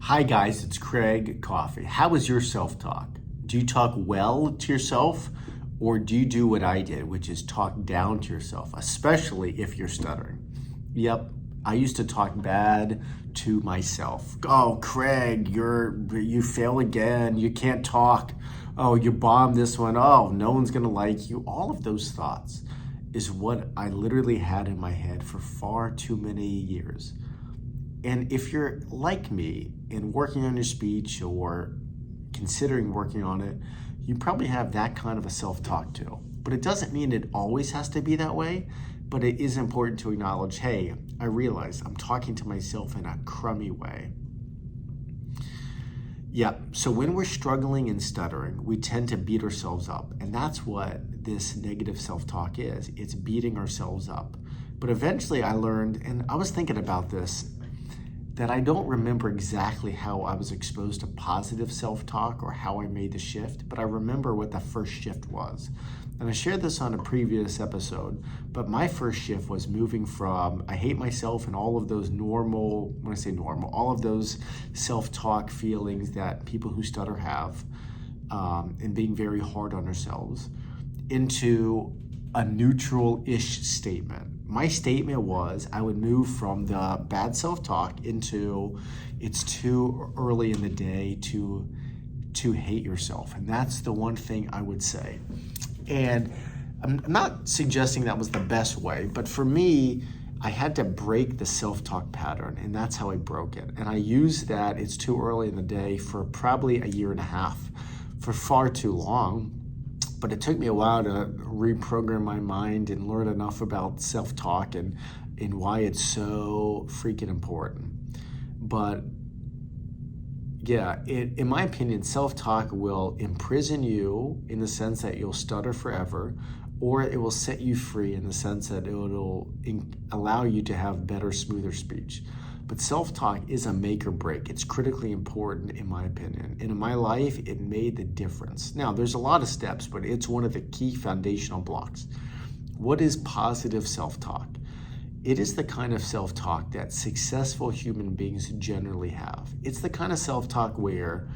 Hi guys, it's Craig Coffey. How is your self-talk? Do you talk well to yourself, or do you do what I did, which is talk down to yourself, especially if you're stuttering? Yep, I used to talk bad to myself. Oh, Craig, you fail again. You can't talk. Oh, you bombed this one. Oh, no one's gonna like you. All of those thoughts is what I literally had in my head for far too many years. And if you're like me and working on your speech or considering working on it, you probably have that kind of a self-talk too. But it doesn't mean it always has to be that way, but it is important to acknowledge, hey, I realize I'm talking to myself in a crummy way. Yeah, so when we're struggling and stuttering, we tend to beat ourselves up. And that's what this negative self-talk is. It's beating ourselves up. But eventually I learned, and I was thinking about this, that I don't remember exactly how I was exposed to positive self-talk or how I made the shift, but I remember what the first shift was. And I shared this on a previous episode, but my first shift was moving from I hate myself and all of those normal, when I say normal, all of those self-talk feelings that people who stutter have, and being very hard on ourselves, into a neutral-ish statement. My statement was I would move from the bad self-talk into it's too early in the day to hate yourself. And that's the one thing I would say. And I'm not suggesting that was the best way, but for me, I had to break the self-talk pattern, and that's how I broke it. And I used that it's too early in the day for probably a year and a half, for far too long. But it took me a while to reprogram my mind and learn enough about self-talk and why it's so freaking important. But yeah, in my opinion, self-talk will imprison you in the sense that you'll stutter forever, or it will set you free in the sense that it will allow you to have better, smoother speech. But self-talk is a make or break. It's critically important in my opinion. And in my life, it made the difference. Now, there's a lot of steps, but it's one of the key foundational blocks. What is positive self-talk? It is the kind of self-talk that successful human beings generally have. It's the kind of self-talk where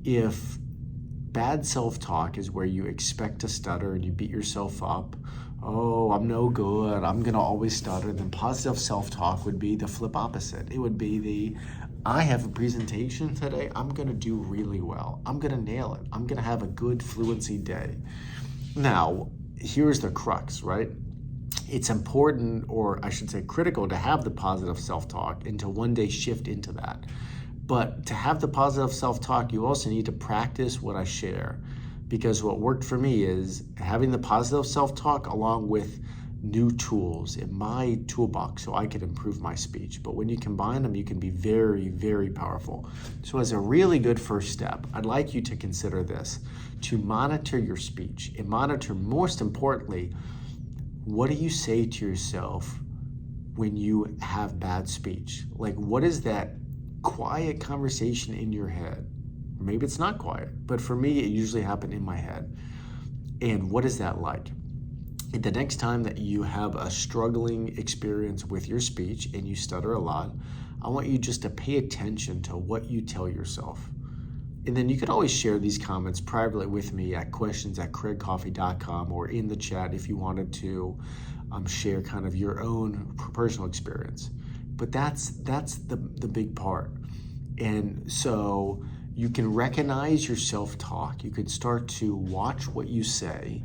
if bad self-talk is where you expect to stutter and you beat yourself up, oh, I'm no good, I'm gonna always stutter, then positive self-talk would be the flip opposite. It would be I have a presentation today, I'm gonna do really well. I'm gonna nail it. I'm gonna have a good fluency day. Now, here's the crux, right? It's important, or I should say critical, to have the positive self-talk and to one day shift into that. But to have the positive self-talk, you also need to practice what I share. Because what worked for me is having the positive self-talk along with new tools in my toolbox so I could improve my speech. But when you combine them, you can be very, very powerful. So as a really good first step, I'd like you to consider this, to monitor your speech and monitor, most importantly, what do you say to yourself when you have bad speech? Like, what is that quiet conversation in your head? Maybe it's not quiet, but for me, it usually happened in my head. And what is that like? And the next time that you have a struggling experience with your speech and you stutter a lot, I want you just to pay attention to what you tell yourself. And then you can always share these comments privately with me at questions@craigcoffey.com or in the chat if you wanted to share kind of your own personal experience. But that's the big part. And so you can recognize your self-talk. You can start to watch what you say.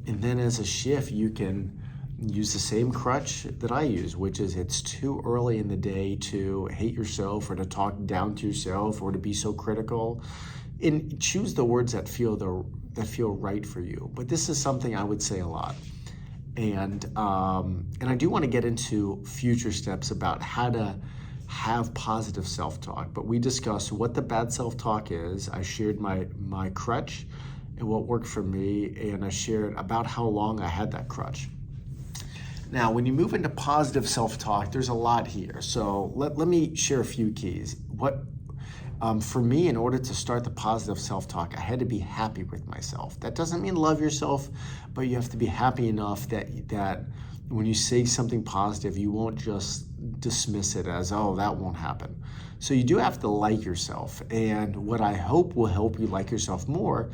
And then as a shift, you can use the same crutch that I use, which is it's too early in the day to hate yourself or to talk down to yourself or to be so critical. And choose the words that feel right for you. But this is something I would say a lot. And I do want to get into future steps about how to have positive self-talk, but we discussed what the bad self-talk is. I shared my crutch and what worked for me, and I shared about how long I had that crutch. Now, when you move into positive self-talk, there's a lot here. So let me share a few keys. For me, in order to start the positive self-talk, I had to be happy with myself. That doesn't mean love yourself, but you have to be happy enough that when you say something positive, you won't just dismiss it as, oh, that won't happen. So you do have to like yourself. And what I hope will help you like yourself more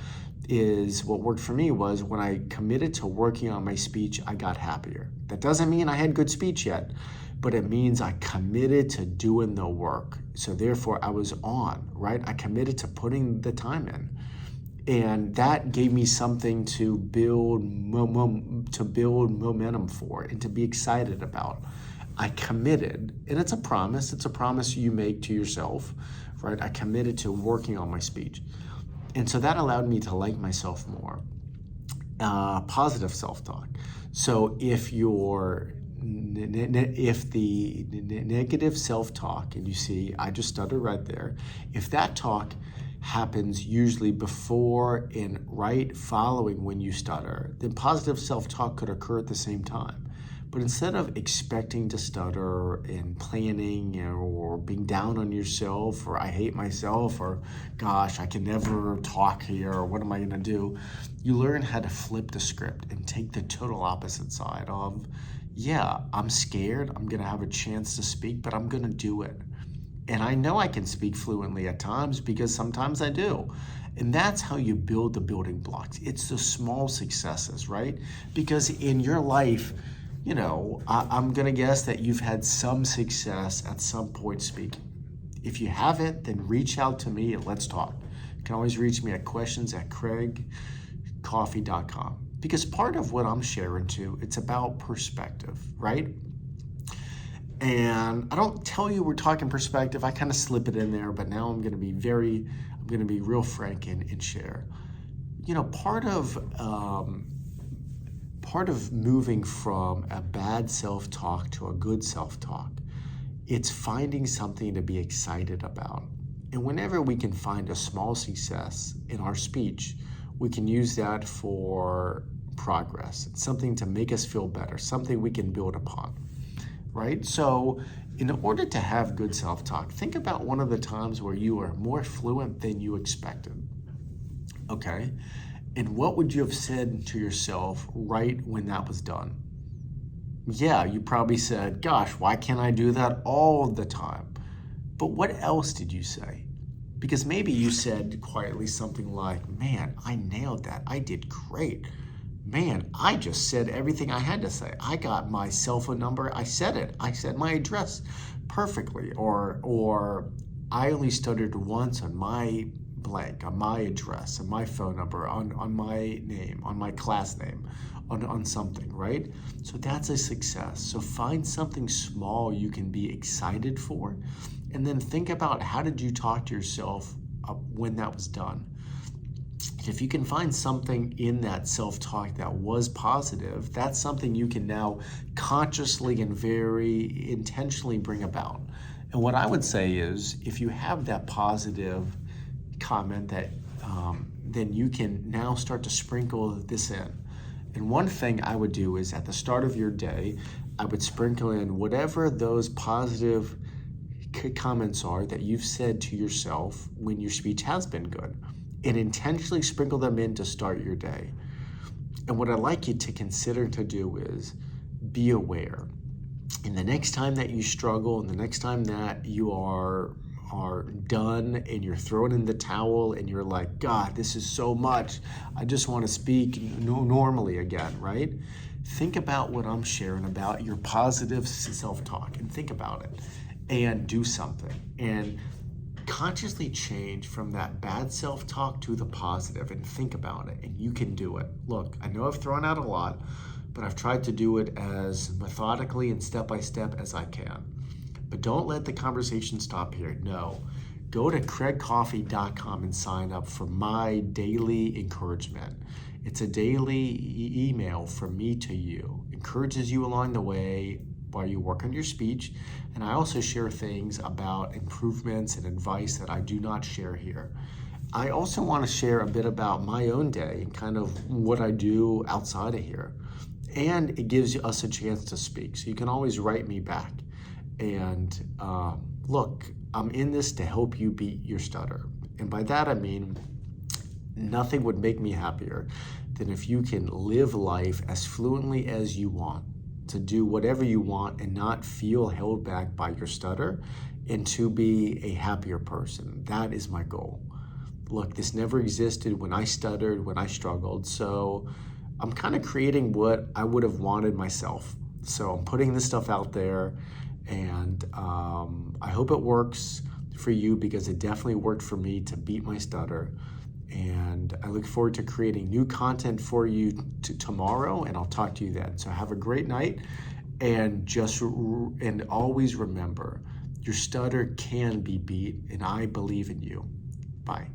is what worked for me was when I committed to working on my speech, I got happier. That doesn't mean I had good speech yet, but it means I committed to doing the work. So therefore I was on, right? I committed to putting the time in. And that gave me something to build momentum for and to be excited about. I committed, and it's a promise. It's a promise you make to yourself, right? I committed to working on my speech. And so that allowed me to like myself more. Positive self-talk. So if the negative self-talk, and you see, I just stuttered right there, if that talk happens usually before and right following when you stutter, then positive self-talk could occur at the same time. But instead of expecting to stutter and planning or being down on yourself or I hate myself or gosh, I can never talk here or what am I gonna do, you learn how to flip the script and take the total opposite side of, yeah, I'm scared, I'm gonna have a chance to speak, but I'm gonna do it. And I know I can speak fluently at times because sometimes I do. And that's how you build the building blocks. It's the small successes, right? Because in your life, you know, I'm gonna guess that you've had some success at some point speaking. If you haven't, then reach out to me and let's talk. You can always reach me at questions@craigcoffey.com. Because part of what I'm sharing too, it's about perspective, right? And I don't tell you we're talking perspective, I kind of slip it in there, but now I'm gonna be real frank and share. You know, part of moving from a bad self-talk to a good self-talk, it's finding something to be excited about. And whenever we can find a small success in our speech, we can use that for progress. It's something to make us feel better, something we can build upon, right? So in order to have good self-talk, think about one of the times where you were more fluent than you expected, okay? And what would you have said to yourself right when that was done? Yeah, you probably said, gosh, why can't I do that all the time? But what else did you say? Because maybe you said quietly something like, man, I nailed that. I did great. Man, I just said everything I had to say. I got my cell phone number. I said it. I said my address perfectly. Or I only stuttered once on my blank, on my address, on my phone number, on my name, on my class name, on something, right? So that's a success. So find something small you can be excited for, and then think about how did you talk to yourself when that was done. If you can find something in that self-talk that was positive, that's something you can now consciously and very intentionally bring about. And what I would say is, if you have that positive comment, that then you can now start to sprinkle this in. And one thing I would do is at the start of your day, I would sprinkle in whatever those positive comments are that you've said to yourself when your speech has been good, and intentionally sprinkle them in to start your day. And what I'd like you to consider to do is be aware. And the next time that you struggle, and the next time that you are done and you're throwing in the towel and you're like, God, this is so much, I just want to speak normally again, right? Think about what I'm sharing about your positive self-talk, and think about it and do something and consciously change from that bad self-talk to the positive, and think about it, and you can do it. Look, I know I've thrown out a lot, but I've tried to do it as methodically and step by step as I can. But don't let the conversation stop here. No, go to craigcoffey.com and sign up for my daily encouragement. It's a daily email from me to you. Encourages you along the way while you work on your speech. And I also share things about improvements and advice that I do not share here. I also want to share a bit about my own day and kind of what I do outside of here. And it gives us a chance to speak. So you can always write me back. And look, I'm in this to help you beat your stutter. And by that I mean, nothing would make me happier than if you can live life as fluently as you want, to do whatever you want and not feel held back by your stutter, and to be a happier person. That is my goal. Look, this never existed when I stuttered, when I struggled. So I'm kind of creating what I would have wanted myself. So I'm putting this stuff out there, and I hope it works for you, because it definitely worked for me to beat my stutter. And I look forward to creating new content for you tomorrow, and I'll talk to you then. So have a great night, and and always remember, your stutter can be beat, and I believe in you. Bye.